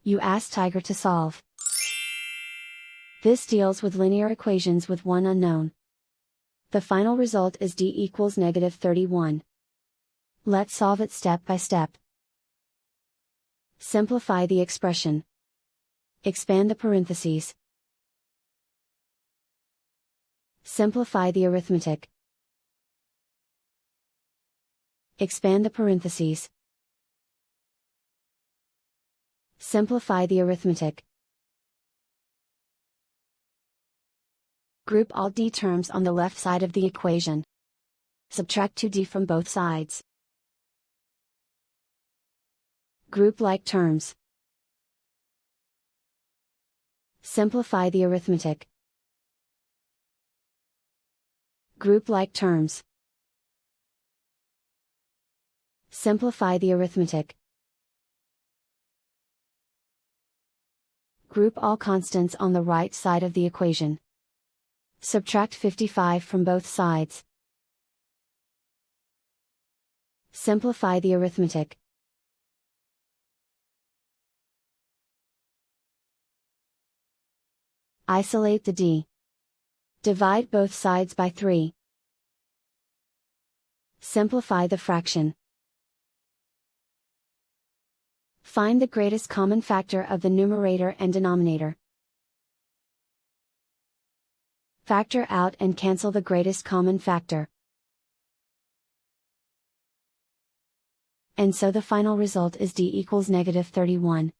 You ask Tiger to solve. This deals with linear equations with one unknown. The final result is d equals -31. Let's solve it step by step. Simplify the expression. Expand the parentheses. Simplify the arithmetic. Expand the parentheses. Simplify the arithmetic. Group all d terms on the left side of the equation. Subtract 2d from both sides. Group like terms. Simplify the arithmetic. Group like terms. Simplify the arithmetic. Group all constants on the right side of the equation. Subtract 55 from both sides. Simplify the arithmetic. Isolate the d. Divide both sides by 3. Simplify the fraction. Find the greatest common factor of the numerator and denominator. Factor out and cancel the greatest common factor. And so the final result is d equals -31.